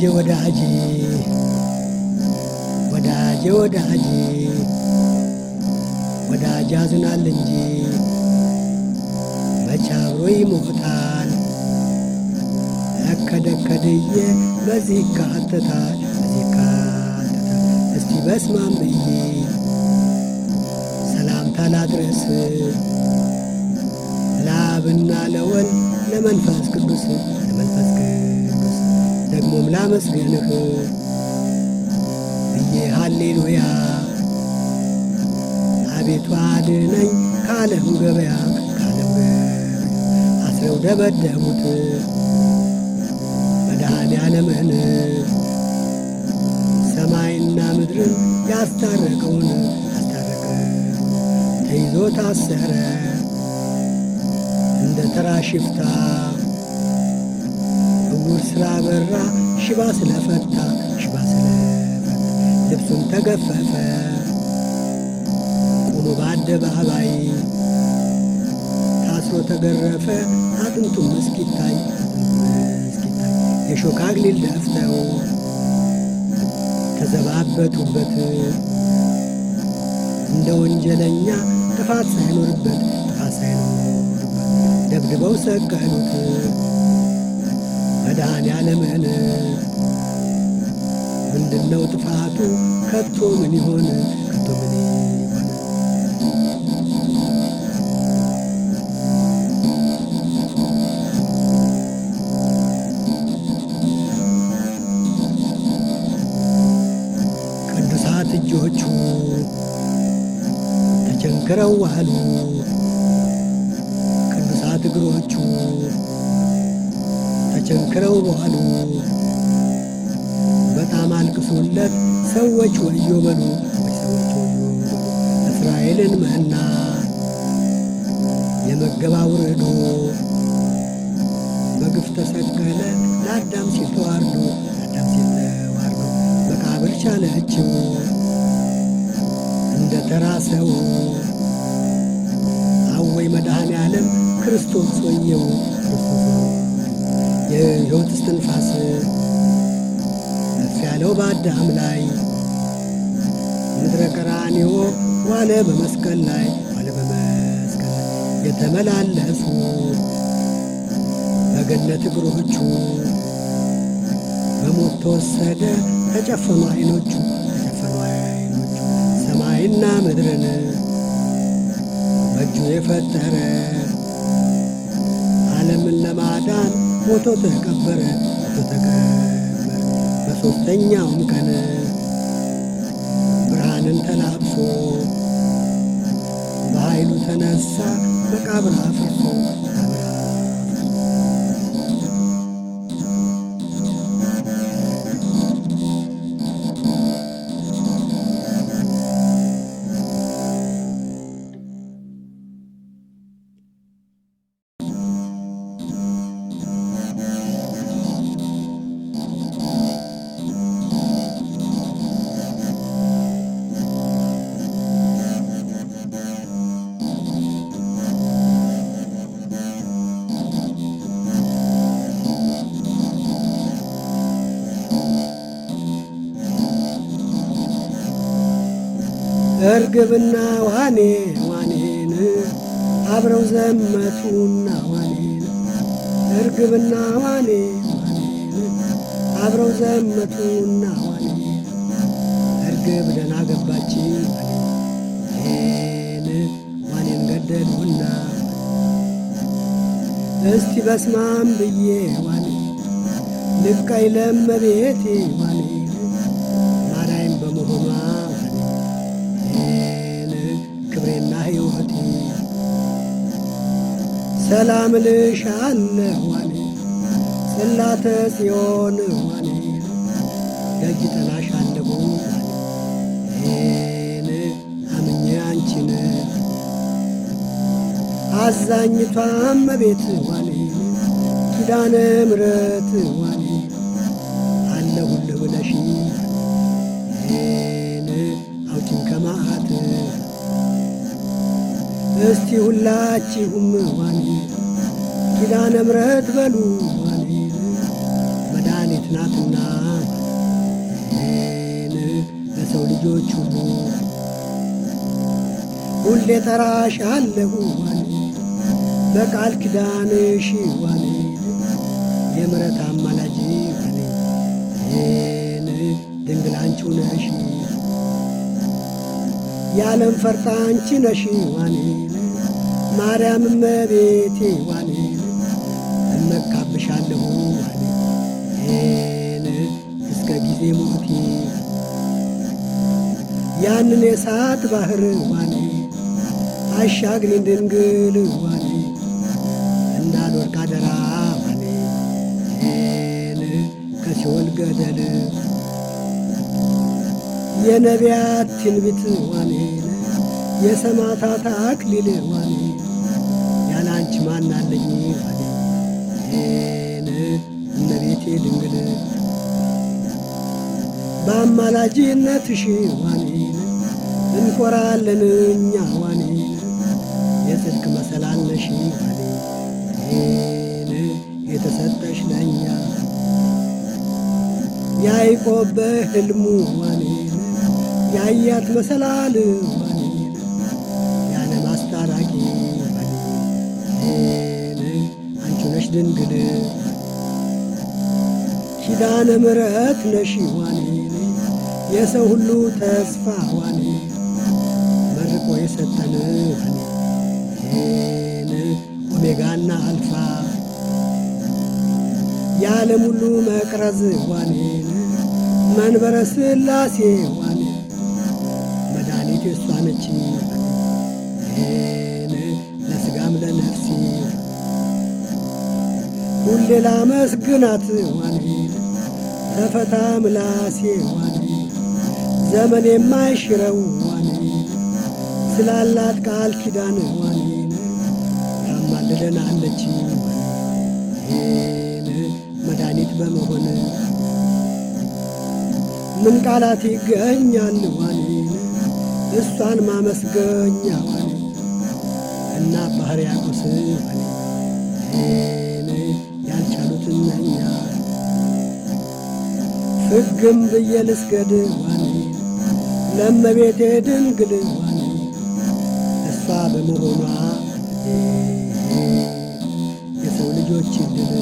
ወዳጄ ወዳጄ ወዳጄ ወዳጄ ወዳጅ ያዝናል እንጂ መቼ አብሮ ይሞታል። እከደከድዬ በዚህ ይካተታል በዚህ ይካተታል። እስቲ በስማም ብዬ ሰላምታ ላድረስ ለአብና ለወልድ ለመንፈስ ቅዱስ ለመንፈስ ቅዱስ ደግሞም ላመስገንህ ብዬ ሃሌሉያ አቤቱ አድነኝ ከዓለም ገበያ ከዓለም ገበያ አስረው ደበደቡት መድኃኔዓለምን ሰማይና ምድርን ያስታረቀውን ተይዞ ታሰረ እንደ ተራ ሽፍታ እውር ስላበራ ሽባ ስለፈታ ልብሱን ተገፈፈ ቆሞ በአደባባይ ታስሮ ተገረፈ አጥንቱም እስኪታይ የሾህ አክሊል ደፍተው ተዘባበቱበት እንደ ወንጀለኛ ጥፋት ሳይኖርበት ደብድበው ሰቀሉት መድኃኔዓለምን ምንድነው ጥፋቱ ከቶ ምን ይሆን ከቶ ምን ይሆን? ቅዱሳት እጆቹ ተቸንክረው ዋሉ ቅዱሳት እግሮቹ ተቸንክረው በኋሉ በጣም አልቅሱለት ሰዎች ወዮ በሉ እስራኤልን መና የመገባ ውርዶ በግፍ ተሰቀለ ለአዳም ሲል ተዋርዶ መቃብር ቻለችው እንደ ተራ ሰው አወይ መድኃኔዓለም ክርስቶስ ወየው የሕይወት እስትንፋስ ያለው በአዳም ላይ ምድረ ቀራንዮ ዋለ በመስቀል ላይ የተመላለሱ በገነት እግሮቹ በሞት ተወሰደ ተጨፈኑ ዓይኖቹ ሰማይና ምድርን በእጁ የፈጠረ ዓለምን ለማዳን ሞቶ ተቀበረ በሦስተኛውም ቀን ብርሃንን ተላብሶ በኃይሉ ተነሳ መቃብር አፍርሶ እርግብና ዋኔን አብረው ዘመቱና ዋኔን እርግብና ዋኔን አብረው ዘመቱና ዋኔን እርግብ ደህና ገባች ዋኔን ገደሉና እስቲ በስማም ብዬ ዋኔ ልቃይ ለመቤቴ ዋኔ ማዳይም በመሆኗ ክብሬና ሕይወቴ ሰላም ልሻለሁ ዋኔ ጽላተ ጽዮን ዋኔ ደጅ ጠናሻለሁ ዋኔ አምኜ አንቺን አዛኝቷ እመቤት ዋኔ ኪዳነ ምሕረት ዋኔ አለሁልህ ብለሽ አውጪኝ ከመዓት እስቲ ሁላችሁም ዋኔ ኪዳነ ምሕረት በሉ ዋኔ መድኃኒት ናትና የሰው ልጆች ሁሌ ጠራሻለሁ ዋኔ በቃል ኪዳንሽ ዋኔ የምሕረት አማላጅ ዋኔ ድንግል አንቺው ነሽ የዓለም ፈርጥ አንቺ ነሽ ዋኔ ማርያም እመቤቴ ዋኔ እመካብሻለሁ ዋኔ እስከ ጊዜ ሞቴ ያንን የእሳት ባህር ዋኔ አሻግሪኝ ድንግል ዋኔ እንዳልወድቅ አደራ ዋኔ ከሲኦል ገደል የነቢያት ትንቢት ዋኔ የሰማዕታት አክሊል ዋኔ ያላንቺ ማናለኝ ዋኔ እመቤቴ ድንግል በአማላጅነትሽ ዋኔ እንኮራለን እኛ ዋኔ የጽድቅ መሰላል ነሽ ዋኔ የተሰጠሽ ለእኛ ያዕቆብ በሕልሙ ዋኔ ያያት መሰላል ዋኔ ያለም አስታራቂ ዋኔ አንቺ ነሽ ድንግል ኪዳነ ምሕረት ነሽ ዋኔ የሰው ሁሉ ተስፋ ዋኔ መርቆ የሰጠን ዋኔ ኦሜጋና አልፋ የዓለም ሁሉ መቅረዝ ዋኔ መንበረ ሥላሴ ዋኔ መድኃኒት የሷ ነች ለሥጋም ለነፍሴ ሁሌ ላመስግናት ዋኔ ተፈታ ምላሴ ዋኔ ዘመን የማይሽረው ዋኔ ስላላት ቃል ኪዳን ዋኔ ታማልደናለች መድኃኒት በመሆን ምን ቃላት ይገኛል ዋኔ እሷን ማመስገኛ ዋኔ እና ባህር ያቆስ ዋኔ ያልቻሉትን እኛ ፍግም ብዬ ልስገድ ዋኔ ለእመቤቴ ድንግል ዋኔ እሷ በመሆኗ የሰው ልጆች ድል